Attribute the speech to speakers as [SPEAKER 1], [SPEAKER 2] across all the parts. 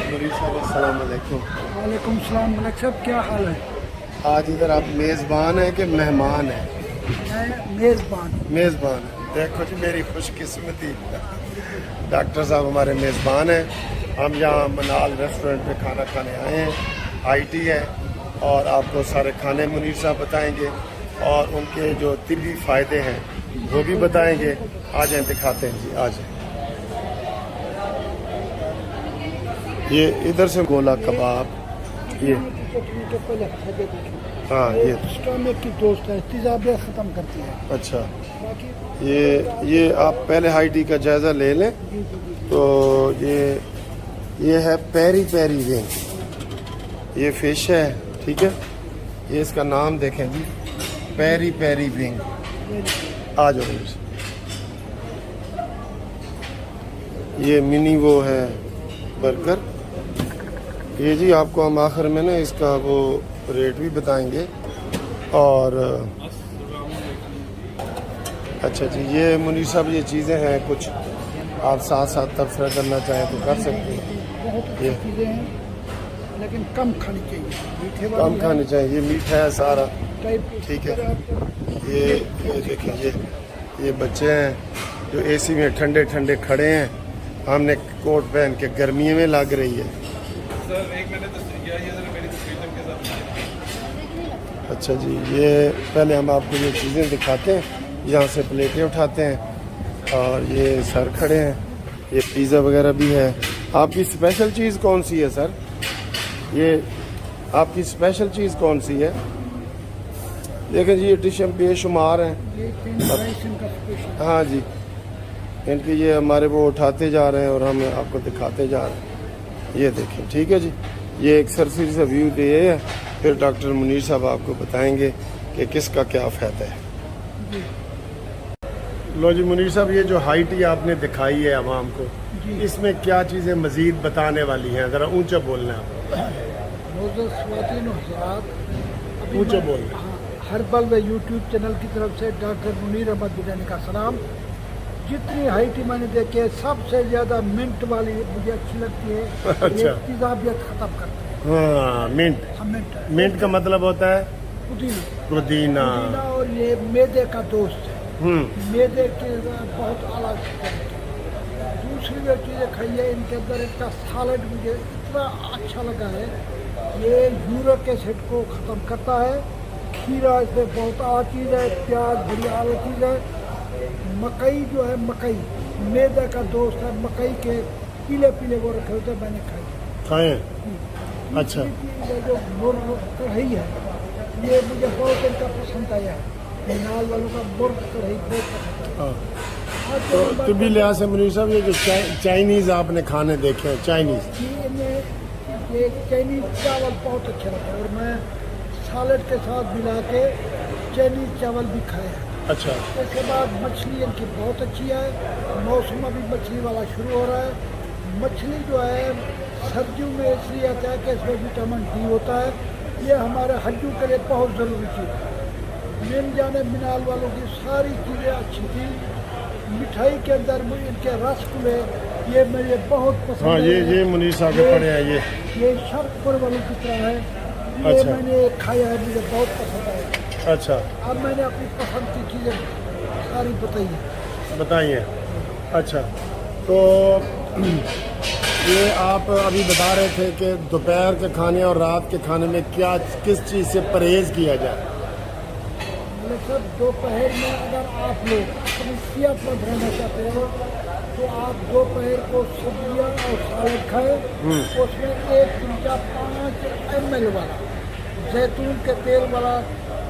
[SPEAKER 1] अस्सलाम वालेकुम।
[SPEAKER 2] वालेकुम सलाम। मलिक साहब क्या हाल है?
[SPEAKER 1] आज इधर आप मेज़बान हैं कि मेहमान हैं?
[SPEAKER 2] मैं मेज़बान।
[SPEAKER 1] मेज़बान हैं। देखो जी मेरी खुशकिस्मती, डॉक्टर साहब हमारे मेज़बान हैं। हम यहाँ मनाल रेस्टोरेंट पे खाना खाने आए हैं। आईटी है और आपको सारे खाने मुनीर साहब बताएंगे और उनके जो तिब्बी फ़ायदे हैं वो भी बताएंगे। आ जाएं दिखाते हैं जी, आ जाएं। ये इधर से गोला कबाब, ये हाँ ये
[SPEAKER 2] स्टमक की दोस्त है, तेजाबियत ख़त्म करती है।
[SPEAKER 1] अच्छा, ये आप पहले हाई टी का जायज़ा ले लें। तो ये है पेरी पेरी विंग, ये फिश है, ठीक है। ये इसका नाम देखें जी, पेरी पेरी विंग। आ जाओ, ये मिनी वो है बर्गर। ये जी आपको हम आखिर में ना इसका वो रेट भी बताएंगे। और अच्छा जी, ये मुनीर साहब ये चीज़ें हैं, कुछ आप साथ साथ तबसरा करना चाहें तो कर सकते हैं।
[SPEAKER 2] बहुत
[SPEAKER 1] ये
[SPEAKER 2] अच्छी चीज़ें हैं लेकिन कम खानी चाहिए, मीठे
[SPEAKER 1] कम खाने चाहिए। ये मीठा है सारा,
[SPEAKER 2] टाइप,
[SPEAKER 1] ठीक है। ये देखिए, ये बच्चे हैं जो एसी में ठंडे ठंडे खड़े हैं। हमने कोट पहन के गर्मी में लग रही है।
[SPEAKER 3] सर एक मैंने तस्वीर किया, ये जरा मेरी तस्वीर के साथ।
[SPEAKER 1] अच्छा जी, ये पहले हम आपको ये चीज़ें दिखाते हैं। यहाँ से प्लेटें उठाते हैं और ये सर खड़े हैं। ये पिज़्ज़ा वगैरह भी है। आपकी स्पेशल चीज़ कौन सी है सर? ये आपकी स्पेशल चीज़ कौन सी है? देखें जी, ये डिशें बेशुमार हैं।
[SPEAKER 2] ये इनका स्पेशल।
[SPEAKER 1] हाँ जी, इनके ये हमारे वो उठाते जा रहे हैं और हम आपको दिखाते जा रहे हैं। ये देखें, ठीक है जी। ये एक सरसरी सा व्यू दे है, फिर डॉक्टर मुनीर साहब आपको बताएंगे कि किसका क्या फ़ायदा है। लो जी मुनीर साहब, ये जो हाई टी आपने दिखाई है आवाम को, इसमें क्या चीज़ें मज़ीद बताने वाली हैं? ज़रा ऊंचा बोलना है आप, ऊंचा बोलना।
[SPEAKER 2] हर बल व यूट्यूब चैनल की तरफ से डॉक्टर मुनीर अहमद बुदानी का सलाम। जितनी हाई टी मैंने देखी है, सबसे ज़्यादा मिंट वाली मुझे अच्छी लगती है।
[SPEAKER 1] अच्छा।
[SPEAKER 2] ये तेजाबियत ख़त्म करती है।
[SPEAKER 1] हाँ, मिंट।
[SPEAKER 2] हाँ,
[SPEAKER 1] मिंट का मतलब होता है
[SPEAKER 2] पुदीना।
[SPEAKER 1] पुदीना।
[SPEAKER 2] और ये मैदे का दोस्त है। मैदे के बहुत अलग है। दूसरी जो चीज़ें खाई है, इनके अंदर इसका सालड मुझे इतना अच्छा लगा है। ये यूरिक एसिड को ख़त्म करता है। खीरा इसमें बहुत आला चीज़ है। प्याज बड़ी आला चीज़ है। मकई जो है, मकई मैदे का दोस्त है। मकई के पीले पीले वो रखे होते हैं, मैंने खाए।
[SPEAKER 1] अच्छा।
[SPEAKER 2] ये जो मुर्ग कढ़ाई है, ये मुझे बहुत इनका पसंद आया है। नाल वालों का मुर्ग कढ़ाई बहुत पसंद है।
[SPEAKER 1] तो तिब्बी लिहाज से मुनीर साहब, ये जो चाइनीज़ आपने खाने देखे हैं, चाइनीज़,
[SPEAKER 2] ये चाइनीज़ चावल बहुत अच्छा लगता है और मैं सालड के साथ मिला के चाइनीज़ चावल भी खाए हैं।
[SPEAKER 1] अच्छा।
[SPEAKER 2] उसके बाद मछली इनकी बहुत अच्छी है। मौसम अभी मछली वाला शुरू हो रहा है। मछली जो है सर्दियों में इसलिए आता है कि इसमें विटामिन डी होता है। ये हमारे हड्डियों के लिए बहुत ज़रूरी चीज़ है। मिल जाने मिनाल वालों की सारी चीज़ें अच्छी थी। मिठाई के अंदर इनके रसगुल्ले ये मुझे बहुत पसंद
[SPEAKER 1] हाँ,
[SPEAKER 2] है।
[SPEAKER 1] ये मुनीर साहब के पड़े हैं।
[SPEAKER 2] ये शरपुर वालों की तरह है। ये
[SPEAKER 1] अच्छा।
[SPEAKER 2] मैंने खाया है, मुझे बहुत पसंद आया।
[SPEAKER 1] अच्छा,
[SPEAKER 2] अब मैंने अपनी पसंद की चीज़ें सारी बताई है।
[SPEAKER 1] बताइए। अच्छा, तो ये आप अभी बता रहे थे कि दोपहर के खाने और रात के खाने में क्या किस चीज़ से परहेज़ किया जाए?
[SPEAKER 2] मतलब सर, दोपहर में अगर आप लोग अपनी सेहत पर रहना चाहते हो तो आप दोपहर को सब्जियाँ और सालड खाएं। उसमें 1 चमचा 5 ml वाला जैतून के तेल वाला,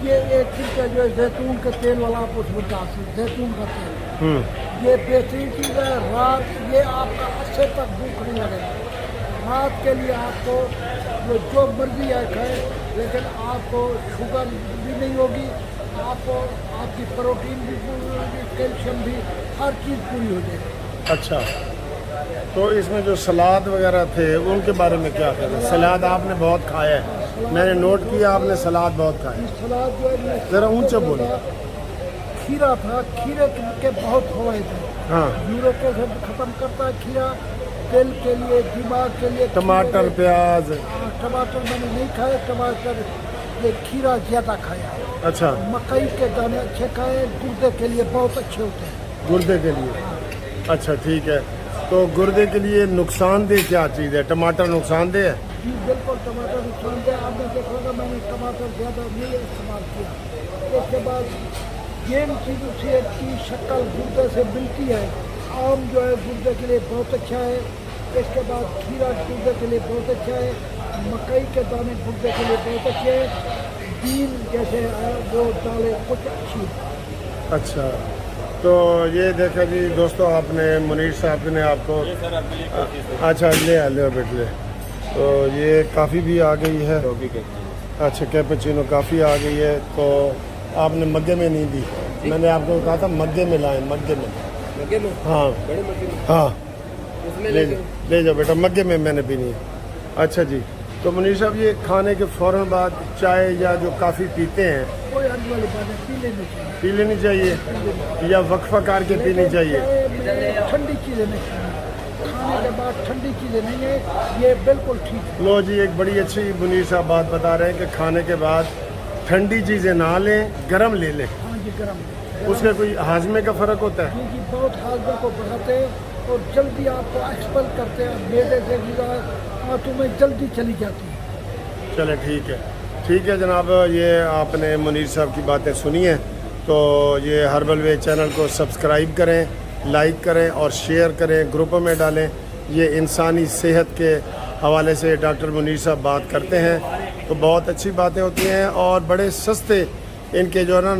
[SPEAKER 2] ये 1 चमचा जो है जैतून के तेल वाला आप उसमें डाल सकते, जैतून का तेल। ये बेहतरीन चीज़ है। रात ये आपका अच्छे तक भूख नहीं लगेगा। रात के लिए आपको जो मर्जी है खाए, लेकिन आपको शुगर भी नहीं होगी, आपको आपकी प्रोटीन भी पूरी होगी, कैल्शियम भी, हर चीज़ पूरी हो जाएगी।
[SPEAKER 1] अच्छा, तो इसमें जो सलाद वगैरह थे उनके बारे में क्या कहते हैं? सलाद आपने बहुत खाया है, मैंने नोट किया, आपने सलाद बहुत खाया।
[SPEAKER 2] सलाद जो है
[SPEAKER 1] ज़रा ऊंचा बोलो।
[SPEAKER 2] खीरा था, खीरे के बहुत फवायद थे।
[SPEAKER 1] हाँ।
[SPEAKER 2] यूरिक एसिड खत्म करता है खीरा। दिल के लिए, दिमाग के लिए।
[SPEAKER 1] टमाटर, प्याज।
[SPEAKER 2] टमाटर मैंने नहीं खाए, टमाटर ये खीरा ज़्यादा खाया।
[SPEAKER 1] अच्छा,
[SPEAKER 2] मकई के दाने अच्छे खाए, गुर्दे के लिए बहुत अच्छे होते हैं।
[SPEAKER 1] गुर्दे के लिए। अच्छा ठीक है, तो गुर्दे के लिए नुकसानदेह क्या चीज़ है? टमाटर नुकसानदेह है?
[SPEAKER 2] जी बिल्कुल, टमाटर नुकसानदेह। आपने देखा होगा मैंने टमाटर ज़्यादा नहीं इस्तेमाल किया। इसके बाद जिन चीज़ों से की शक्ल गुर्दे से मिलती है, आम जो है गुर्दे के लिए बहुत अच्छा है। इसके बाद खीरा गुर्दे के लिए बहुत अच्छा है, मकई के दाने गुर्दे के लिए बहुत अच्छे हैं, बीन जैसे है वो दालें कुछ अच्छी हैं।
[SPEAKER 1] अच्छा, तो ये देखा जी दोस्तों, आपने मुनीर साहब ने आपको अच्छा ले बेटे, तो ये काफ़ी भी आ गई है। अच्छा, कैपेचिनो काफ़ी आ गई है, तो आपने मग्गे में नहीं दी। मैंने आपको कहा था मग्गे में लाएं, मग्गे में। हाँ हाँ, ले जाओ बेटा, मग्गे में मैंने पीनी है। अच्छा जी, तो मुनीर साहब ये खाने के फ़ौरन बाद चाय या जो काफ़ी पीते हैं,
[SPEAKER 2] कोई हद वाली बात है, पी लेनी चाहिए।
[SPEAKER 1] पी लेनी चाहिए या वक्फा करके पीनी चाहिए?
[SPEAKER 2] ठंडी चीज़ें नहीं खानी, खाने के बाद ठंडी चीज़ें नहीं है, ये बिल्कुल ठीक है।
[SPEAKER 1] लो जी, एक बड़ी अच्छी मुनीर साहब बात बता रहे हैं कि खाने के बाद ठंडी चीज़ें ना लें, गरम ले लें।
[SPEAKER 2] हाँ जी, गर्म।
[SPEAKER 1] उसका कोई हाजमे का फ़र्क होता है?
[SPEAKER 2] जी बहुत हाजमे को बढ़ाते हैं और जल्दी आपको एक्सपेल करते हैं, मेदे से गिरा आंतों में जल्दी चली जाती है।
[SPEAKER 1] चले ठीक है जनाब, ये आपने मुनीर साहब की बातें सुनी हैं, तो ये हर्बल वे चैनल को सब्सक्राइब करें, लाइक करें और शेयर करें, ग्रुपों में डालें। ये इंसानी सेहत के हवाले से डॉक्टर मुनीर साहब बात करते हैं, तो बहुत अच्छी बातें होती हैं और बड़े सस्ते इनके जो है ना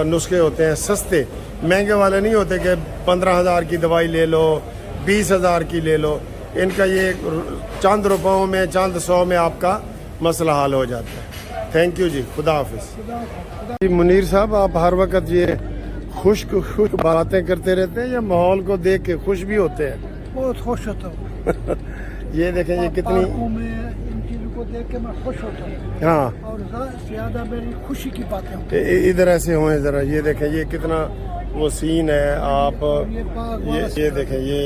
[SPEAKER 1] नुस्खे होते हैं, सस्ते, महंगे वाले नहीं होते कि 15,000 की दवाई ले लो, 20,000 की ले लो। इनका ये चंद रुपयों में, चंद 100 में आपका मसला हल हो जाता है। थैंक यू जी, खुदा हाफिज़। जी मुनीर साहब, आप हर वक्त ये खुश्क बातें करते रहते हैं या माहौल को देख के खुश भी होते हैं?
[SPEAKER 2] बहुत खुश होता हूँ।
[SPEAKER 1] ये देखें, ये कितनी,
[SPEAKER 2] इन चीज़ों को देख के मैं खुश होता हूँ।
[SPEAKER 1] हाँ,
[SPEAKER 2] और ज़्यादा मेरी खुशी की बातें होती हैं।
[SPEAKER 1] इधर ऐसे हों ज़रा, ये देखें, ये कितना वो सीन है। आप ये देखें, ये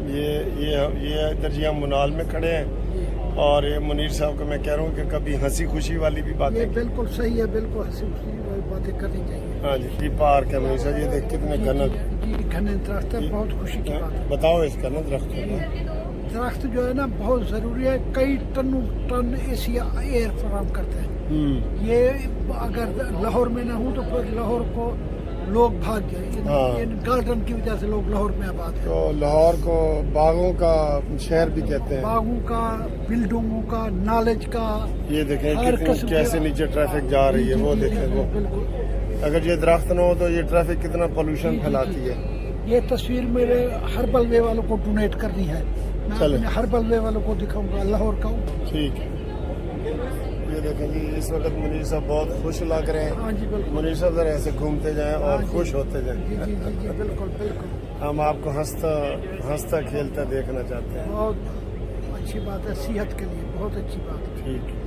[SPEAKER 1] इधर जी हम मुनाल में खड़े हैं और ये मुनीर साहब को मैं कह रहा हूँ कि कभी हंसी खुशी वाली भी
[SPEAKER 2] ये
[SPEAKER 1] बातें।
[SPEAKER 2] बिल्कुल सही है, बिल्कुल हंसी खुशी वाली बातें करनी चाहिए।
[SPEAKER 1] हाँ जी, ये पार्क है मुनीर साहब, ये देख कितने घने।
[SPEAKER 2] जी घने दरख्त है, बहुत खुशी की बात है।
[SPEAKER 1] बताओ इसका ना दरख्त का।
[SPEAKER 2] दरख्त जो है ना बहुत ज़रूरी है, कई टन एसी एयर फराम करते हैं। ये अगर लाहौर में ना हो तो फिर लाहौर को लोग भाग गए।
[SPEAKER 1] हाँ।
[SPEAKER 2] इन गार्डन की वजह से लोग लाहौर में आबाद हैं।
[SPEAKER 1] तो लाहौर को बागों का शहर भी कहते हैं।
[SPEAKER 2] बागों का, बिल्डिंगों का, नॉलेज का।
[SPEAKER 1] ये देखें
[SPEAKER 2] हर
[SPEAKER 1] कितनी
[SPEAKER 2] किस्म
[SPEAKER 1] कैसे
[SPEAKER 2] के-
[SPEAKER 1] नीचे ट्रैफिक जा रही है, वो
[SPEAKER 2] जी,
[SPEAKER 1] देखें वो।
[SPEAKER 2] बिल्कुल।
[SPEAKER 1] अगर ये दरख्त ना हो तो ये ट्रैफिक कितना पोल्यूशन
[SPEAKER 2] जी,
[SPEAKER 1] फैलाती है।
[SPEAKER 2] ये तस्वीर मेरे हर्बल वे वालों को डोनेट करनी है। मैं
[SPEAKER 1] चले।
[SPEAKER 2] अपने हर्बल वे वालों को दिखाऊंगा लाहौर का।
[SPEAKER 1] ठीक है, ये देखें जी, इस वक्त मुनीर साहब बहुत खुश लग रहे हैं।
[SPEAKER 2] हाँ जी बिल्कुल।
[SPEAKER 1] मुनीर साहब जरा ऐसे घूमते जाएं और
[SPEAKER 2] हाँ जी।
[SPEAKER 1] खुश होते
[SPEAKER 2] जी
[SPEAKER 1] जाएं।
[SPEAKER 2] जी जी जी बिल्कुल बिल्कुल।
[SPEAKER 1] हम आपको हंसता खेलता देखना चाहते हैं।
[SPEAKER 2] बहुत अच्छी बात है, सेहत के लिए बहुत अच्छी बात है।
[SPEAKER 1] ठीक है।